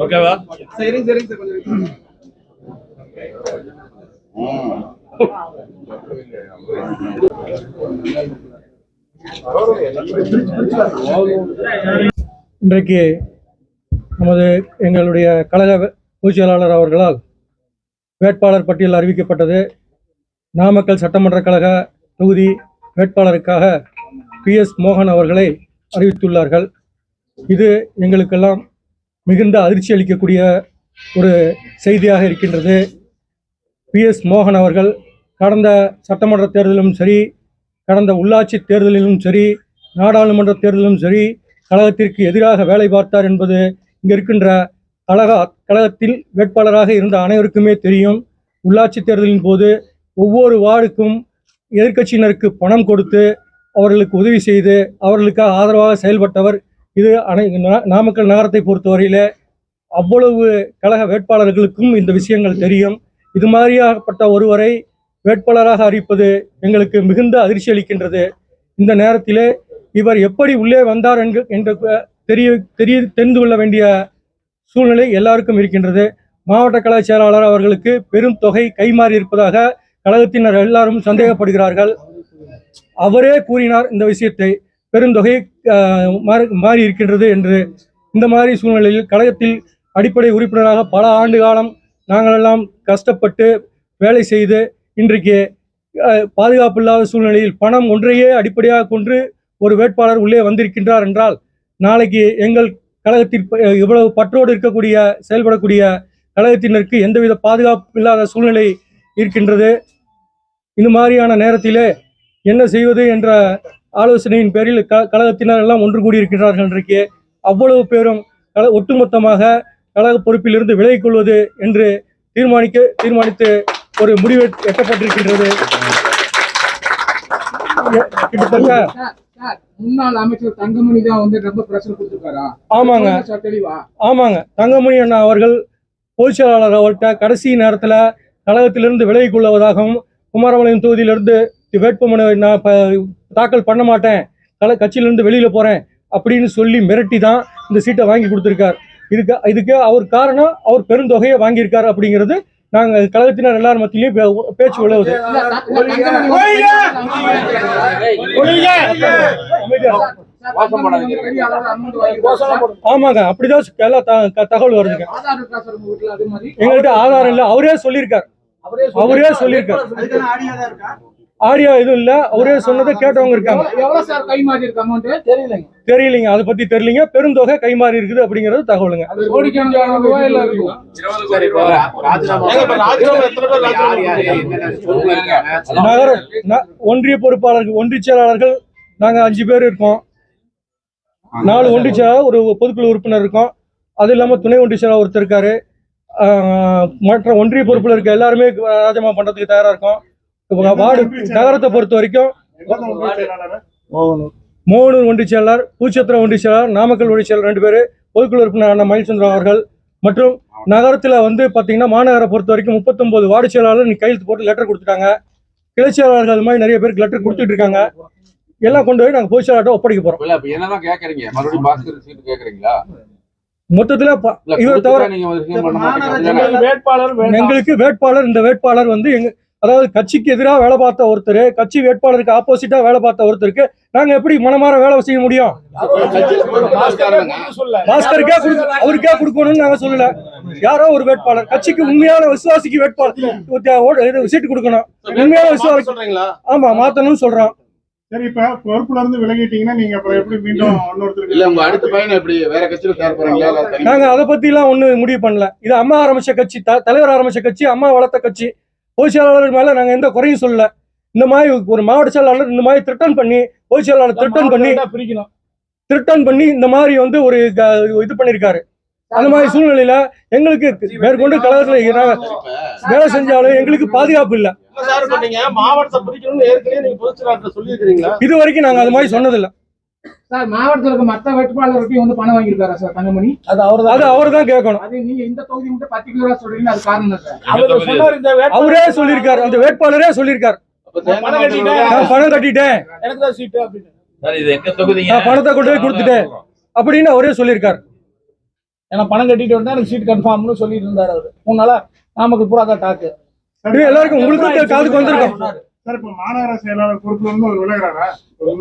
ஓகேவா? சரிங்க சார் கொஞ்சம் இன்றைக்கு நமது எங்களுடைய கழக பொதுச் செயலாளர் அவர்களால் வேட்பாளர் பட்டியல் அறிவிக்கப்பட்டது. நாமக்கல் சட்டமன்ற கழக தொகுதி வேட்பாளருக்காக PS மோகன் அவர்களை அறிவித்துள்ளார்கள். இது எங்களுக்கெல்லாம் மிகுந்த அதிர்ச்சி அளிக்கக்கூடிய ஒரு செய்தியாக இருக்கின்றது. PS மோகன் அவர்கள் கடந்த சட்டமன்ற தேர்தலிலும் சரி, கடந்த உள்ளாட்சி தேர்தலிலும் சரி, நாடாளுமன்ற தேர்தலிலும் சரி கழகத்திற்கு எதிராக வேலை பார்த்தார் என்பது இங்கே இருக்கின்ற கழகத்தில் வேட்பாளராக இருந்த அனைவருக்குமே தெரியும். உள்ளாட்சி தேர்தலின் போது ஒவ்வொரு வார்டுக்கும் எதிர்க்கட்சியினருக்கு பணம் கொடுத்து அவர்களுக்கு உதவி செய்து அவர்களுக்காக ஆதரவாக செயல்பட்டவர். இது நாமக்கல் நகரத்தை பொறுத்தவரையிலே அவ்வளவு கழக வேட்பாளர்களுக்கும் இந்த விஷயங்கள் தெரியும். இது மாதிரியாகப்பட்ட ஒருவரை வேட்பாளராக அறிவிப்பது எங்களுக்கு மிகுந்த அதிர்ச்சி அளிக்கின்றது. இந்த நேரத்திலே இவர் எப்படி உள்ளே வந்தார் என்று தெரிந்து கொள்ள வேண்டிய சூழ்நிலை எல்லாருக்கும் இருக்கின்றது. மாவட்ட கழக செயலாளர் அவர்களுக்கு பெரும் தொகை கைமாறி இருப்பதாக கழகத்தினர் எல்லாரும் சந்தேகப்படுகிறார்கள். அவரே கூறினார் இந்த விஷயத்தை, பெருந்தொகை மாறி இருக்கின்றது என்று. இந்த மாதிரி சூழ்நிலையில் கழகத்தில் அடிப்படை உறுப்பினராக பல ஆண்டு காலம் நாங்களெல்லாம் கஷ்டப்பட்டு வேலை செய்து இன்றைக்கு பாதுகாப்பு இல்லாத சூழ்நிலையில் பணம் ஒன்றையே அடிப்படையாக கொண்டு ஒரு வேட்பாளர் உள்ளே வந்திருக்கின்றார் என்றால் நாளைக்கு எங்கள் கழகத்தில் இவ்வளவு பற்றோடு இருக்கக்கூடிய செயல்படக்கூடிய கழகத்தினருக்கு எந்தவித பாதுகாப்பு இல்லாத சூழ்நிலை இருக்கின்றது. இந்த மாதிரியான நேரத்திலே என்ன செய்வது என்ற ஆலோசனையின் பேரில் கழகத்தினர் எல்லாம் ஒன்று கூடியிருக்கிறார்கள். இன்றைக்கு அவ்வளவு பேரும் ஒட்டுமொத்தமாக கழக பொறுப்பிலிருந்து விலகிக் கொள்வது என்று தீர்மானித்து ஒரு முடிவு எட்டப்பட்டிருக்கின்றது. கிட்டத்தட்ட முன்னாள் அமைச்சர் தங்கமணி தான் வந்து ரொம்ப பிரச்சனை கொடுத்திருக்காரா? ஆமாங்க. தங்கமணி அண்ணா அவர்கள் பொதுச் செயலாளர் அவர்கிட்ட கடைசி நேரத்தில் கழகத்திலிருந்து விலகிக் கொள்வதாகவும் குமாரபாளையம் தொகுதியிலிருந்து வேட்புமனு நான் தாக்கல் பண்ண மாட்டேன், கட்சியிலிருந்து வெளியில போறேன் அப்படின்னு சொல்லி மிரட்டி தான் இந்த சீட்டை வாங்கி கொடுத்திருக்கார். இதுக்கு அவர் காரணம், அவர் பெருந்தொகையை வாங்கியிருக்காரு அப்படிங்கிறது நாங்கள் கழகத்தினர் எல்லாரும் மத்தியிலையும் பேச்சு உழவுது. ஆமாங்க, அப்படிதான் எல்லா தகவல் வருதுங்க. எங்கள்கிட்ட ஆதாரம் இல்லை, அவரே சொல்லியிருக்காரு. ஆடியோ எதுவும் இல்ல, அவரே சொன்னதை கேட்டவங்க இருக்காங்க. தெரியலைங்க, அதை பத்தி தெரியலீங்க. பெருந்தொகை கைமாறி இருக்குது அப்படிங்கறது தகவலுங்க. நகர ஒன்றிய பொறுப்பாளர்கள், ஒன்றிய செயலாளர்கள் நாங்க 5 பேர் இருக்கோம். 4 ஒன்றிய செயலாளர், ஒரு பொதுக்குழு உறுப்பினர் இருக்கோம். அது இல்லாம துணை ஒன்றிய செயலாளர் ஒருத்தர் இருக்காரு. மற்ற ஒன்றிய பொறுப்புல இருக்க எல்லாருமே ராஜினாமா பண்றதுக்கு தயாரா இருக்கும். வார்டு நகரத்தை பொறுத்த வரைக்கும் மோகனூர் ஒன்றிய செயலாளர், பூச்சத்திரம் ஒன்றிய செயலாளர், நாமக்கல் ஒன்றிய செயலாளர் 2 பேர், பொதுக்குழு உறுப்பினர் அண்ணா மயில்சந்திரன் அவர்கள் மற்றும் நகரத்துல வந்து பாத்தீங்கன்னா மாநகரை பொறுத்த வரைக்கும் 39 வார்டு செயலாளர் நீ கையெழுத்து போட்டு லெட்டர் கொடுத்துட்டாங்க. கிளை செயலாளர்கள் மாதிரி நிறைய பேருக்கு லெட்டர் கொடுத்துட்டு இருக்காங்க. எல்லாம் கொண்டு போய் நாங்க பொதுச் செயலாளர்கிட்ட ஒப்படைக்க போறோம். மொத்தத்துல இவர் தவிர எங்களுக்கு வேட்பாளர், இந்த வேட்பாளர் வந்து அதாவது கட்சிக்கு எதிராக வேலை பார்த்த ஒருத்தர், கட்சி வேட்பாளருக்கு ஆப்போசிட்டா வேலை பார்த்த ஒருத்தருக்கு நாங்க எப்படி மனமாற வேலை செய்ய முடியும்? பாஸ்கருக்கே அவருக்கே கொடுக்கணும்னு நாங்க சொல்லல. யாரோ ஒரு வேட்பாளர், கட்சிக்கு உண்மையான விசுவாசிக்கு வேட்பாளர் சீட்டு கொடுக்கணும். உண்மையான விசுவாசி ஆமா மாத்தணும்னு சொல்றோம். சரி, இப்ப பொறுப்புல இருந்து விலகிட்டீங்கன்னா நீங்க அப்புறம் எப்படி மீண்டும் அடுத்த பையன் எப்படி வேற கட்சியில சேர போறீங்களா? நாங்க அதை பத்தி எல்லாம் ஒண்ணு முடிவு பண்ணல. இது அம்மா ஆரம்பிச்ச கட்சி, தலைவர் ஆரம்பிச்ச கட்சி, அம்மா வளர்த்த கட்சி. பொதுச் செயலாளர் மேல நாங்க எந்த குறையும் சொல்லல. இந்த மாதிரி ஒரு மாவட்ட செயலாளர் இந்த மாதிரி திருட்டன் பண்ணி, பொதுச் செயலாளர் திருட்டன் பண்ணி இந்த மாதிரி வந்து ஒரு இது பண்ணிருக்காரு. அந்த மாதிரி சூழ்நிலையில எங்களுக்கு மேற்கொண்டு கழகத்துல வேலை செஞ்சாலும் எங்களுக்கு பாதுகாப்பு இல்ல. இது வரைக்கும் நாங்க அது மாதிரி சொன்னதில்லை. சார், மாவட்டத்தில் இருக்க மற்ற வேட்பாளருக்கு வந்து பணம் வாங்கியிருக்காரா சார் தங்கமணி? அது அவர் தான் கேட்கணும். அது நீங்க இந்த தொகுதி மட்டும் பர்டிகுலரா சொல்றீங்க, அது காரணம் சார். அவரே சொல்லியிருக்காரு, அந்த வேட்பாளரே சொல்லியிருக்காரு, பணம் கட்டிட்டேன், பணத்தை கொண்டு போய் கொடுத்துட்டேன். அப்படின்னு அவரே சொல்லியிருக்காரு. ஏன்னா பணம் கட்டிட்டு வந்தா எனக்கு சீட் கன்ஃபார்ம்னு சொல்லிட்டு இருந்தாரு அவரு. 3 நாளா நாமக்கல் பூரா தான் டாக்கு. இது எல்லாருக்கும் உங்களுக்கு காதுக்கு வந்திருக்கோம். சார் இப்ப மாநகர செயலாளர் பொறுப்புல இருந்து அவர் விலகுறாரா?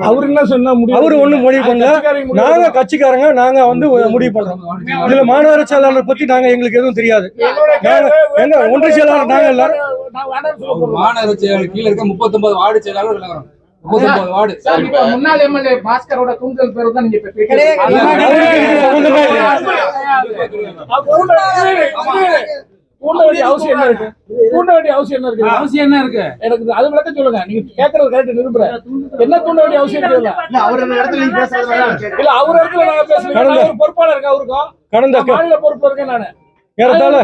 அவரு என்ன சொன்னா முடியும், அவரு ஒண்ணும் முடிவு பண்ணல. நாங்க கட்சிக்காரங்க நாங்க வந்து முடிவு பண்றோம். இதுல மாநகர செயலாளர் பத்தி நாங்க எங்களுக்கு எதுவும் தெரியாது. எங்க ஒன்றிய செயலாளர் நாங்க எல்லாரும் மாநகர செயலாளர் கீழ இருக்க 39 வார்டு செயலாளர் விலகுறோம். 39 வார்டு. முன்னாள் எம்எல்ஏ பாஸ்கரோட தூண்டல் பேரு தான் நீங்க தூண்ட வேண்டிய அவசியம் என்ன இருக்கு? தூண்ட வேண்டிய அவசியம் என்ன இருக்கு? அவசியம் என்ன இருக்கு? எனக்கு அது விளக்க சொல்லுங்க. நீங்க கேட்கறது கரெக்ட் நிரூபுறேன். என்ன தூண்ட வேண்டிய அவசியம் இருக்கு? இல்ல அவர் இடத்துல நீங்க பேசுறது இல்ல, அவர் இடத்துல நாங்க பேசுறோம். அவர் பொறுப்பாளர் இருக்க, அவருக்கும் கடந்த மாநில பொறுப்பு இருக்கேன் நானு. ஏறத்தாழ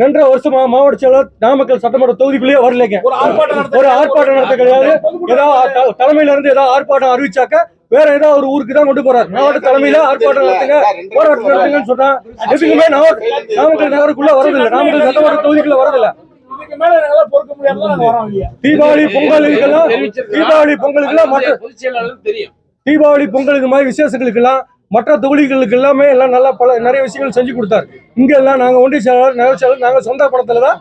2.5 வருஷமா மாவட்ட செயலாளர் நாமக்கல் சட்டமன்ற தொகுதிக்குள்ளேயே வரலைங்க. ஒரு ஆர்ப்பாட்டம் நடத்த கிடையாது. ஏதாவது தலைமையில இருந்து ஏதாவது ஆர்ப்பாட்டம் அறிவிச்சாக்க வேற ஏதாவது ஒரு ஊருக்கு தான் கொண்டு போறாரு. மாவட்ட தலைமையில ஆர்ப்பாட்டம் நடத்துங்க, போராட்டம் நடத்துங்கன்னு சொன்னா எதுக்குமே நாமக்கல் நகருக்குள்ள வரதில்லை. நாமக்கல் சட்டமன்ற தொகுதிக்குள்ள வரதில்லை. தீபாவளி பொங்கலுக்கெல்லாம் தீபாவளி பொங்கல் இது மாதிரி விசேஷங்களுக்கெல்லாம் மற்ற தொகுதிகளுக்கு எல்லாமே எல்லாம் நல்லா நிறைய விஷயங்கள் செஞ்சு கொடுத்தாரு. இங்க எல்லாம் நாங்க ஒன்றிய செயலாளர் நகர செயலாளர் நாங்க சொந்த பணத்துல தான்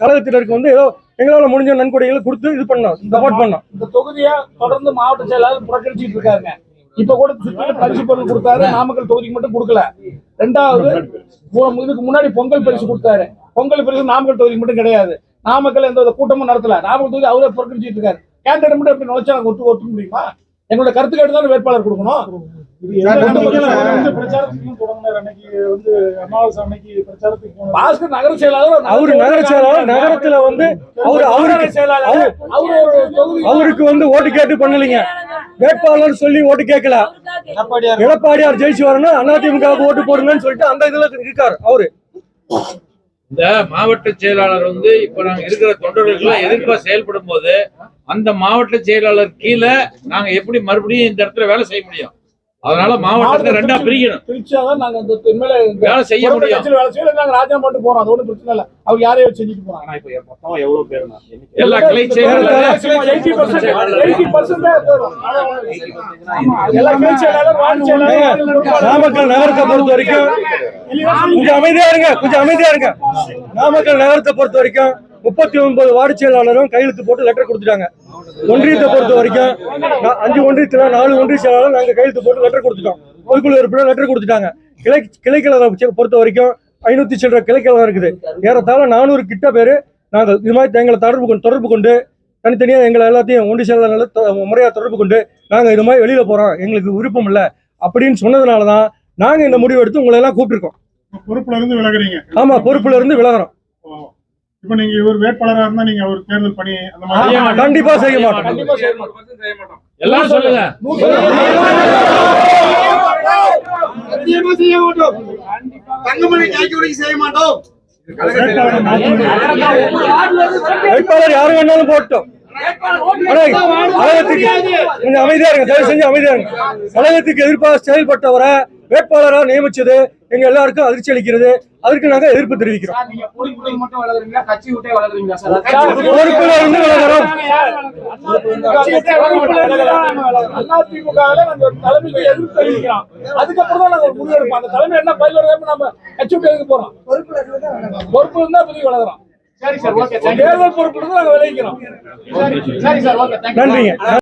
கழகத்தினருக்கு வந்து ஏதோ எங்களால முடிஞ்ச நன்கொடைகளை கொடுத்து இது பண்ணோம், சப்போர்ட் பண்ணோம். இந்த தொகுதியா தொடர்ந்து மாவட்ட செயலாளர் புறக்கணிச்சிட்டு இருக்காங்க. இப்ப கூட பரிசு பொருள் கொடுத்தாரு, நாமக்கல் தொகுதிக்கு மட்டும் கொடுக்கல. 2வது இதுக்கு முன்னாடி பொங்கல் பரிசு கொடுத்தாரு. பொங்கல் பரிசு நாமக்கல் தொகுதிக்கு மட்டும் கிடையாது. நாமக்கல் எந்த கூட்டமும் நடத்தல. நாமக்கல் தொகுதி அவரே புறக்கணிச்சிட்டு இருக்காரு. கேண்டிடேட் மட்டும் எப்படி நுழைச்சா நாங்க ஒத்துக்க முடியுமா? எங்களோட கருத்து கேட்டு தான் வேட்பாளர் கொடுக்கணும். பாஸ்கர் நகர செயலாளர், அவரு நகர செயலாளர் நகரத்துல வந்து அவருக்கு வந்து ஓட்டு கேட்டு பண்ணலீங்க. வேட்பாளர் சொல்லி ஓட்டு கேட்கல. எடப்பாடியார் ஜெயிச்சு வரணும், அதிமுக ஓட்டு போடுங்கன்னு சொல்லிட்டு அந்த இதுல இருக்காரு அவரு. இந்த மாவட்ட செயலாளர் வந்து இப்ப நாங்க இருக்கிற தொண்டர்களுக்கு எதிர்ப்பா செயல்படும் போது அந்த மாவட்ட செயலாளர் கீழே நாங்க எப்படி மறுபடியும் இந்த இடத்துல வேலை செய்ய முடியும்? அதனால மாவட்டத்தை 2ஆ பிரிக்கணும். பிரிச்சாதான் நாங்க வேலை செய்ய முடியும். வேலை செய்யல, நாங்க ராஜா மட்டும் போறோம். அது ஒன்றும் பிரச்சனை இல்லை. அவர் யாரையும் செஞ்சுட்டு போறாங்க. இப்ப மொத்தம் எவ்வளவு பேர்? எல்லா கிளை செயலாளர் 80% நாமக்கல் நகரத்தை பொறுத்த வரைக்கும் கொஞ்சம் அமைதியா இருங்க. நாமக்கல் நகரத்தை பொறுத்த வரைக்கும் 39 வார்டு செயலாளரும் கையெழுத்து போட்டு லெட்டர் கொடுத்துட்டாங்க. ஒன்றியத்தை பொறுத்த வரைக்கும் 5 ஒன்றியத்துல 4 ஒன்றிய செயலாளர் நாங்க கையெழுத்து போட்டு லெட்டர் கொடுத்துட்டோம். பொதுக்குழு உறுப்பினர் லெட்டர் கொடுத்துட்டாங்க. கிளைக்கழகம் பொறுத்த வரைக்கும் 500 சில்லற கிளைக்கழகம் இருக்குது. ஏறத்தாழ 400 கிட்ட பேரு நாங்கள் இது மாதிரி எங்களை தொடர்பு கொண்டு தனித்தனியா எங்களை எல்லாத்தையும் ஒன்றிய செயலாளர்கள் முறையா தொடர்பு கொண்டு நாங்க இது மாதிரி வெளியில போறோம், எங்களுக்கு விருப்பம் இல்லை அப்படின்னு சொன்னதுனாலதான் நாங்க இந்த முடிவு எடுத்து உங்களை எல்லாம் கூப்பிட்டுருக்கோம். பொறுப்புல இருந்து விலகுறீங்க? ஆமா, பொறுப்புல இருந்து விலகுறோம். இப்ப நீங்க இவர் வேட்பாளரா இருந்தா நீங்க அவர் தேர்தல் பணி அந்த மாதிரி கண்டிப்பா செய்ய மாட்டோம். எல்லாரும் சொல்லுங்க. தங்கமணி கைக்குடி செய்ய மாட்டோம். வேட்பாளர் யாரும் வேணாலும் போட்டோம். கொஞ்சம் அமைதியா இருங்க, தயவு செஞ்சு அமைதியா இருங்க. கழகத்துக்கு எதிர்ப்பாக செயல்பட்டவரை வேட்பாளராக நியமிச்சது எங்க எல்லாருக்கும் அதிர்ச்சி அளிக்கிறது. அதற்கு நாங்க எதிர்ப்பு தெரிவிக்கிறோம். பொறுப்புல இருந்து விலகுறோம். அதுக்கப்புறம் தான் நாங்க முடிவு எடுப்போம். அந்த தலைமை என்ன பதில் வருது நம்ம கட்சி விட்டு எடுக்க போறோம். பொறுப்பு இருந்தா புதிய விலகுறோம். சரி சார், ஓகே. தேர்தல் பொறுப்பு இருந்து நாங்க விளைவிக்கிறோம். சரி சார், ஓகே. நன்றிங்க.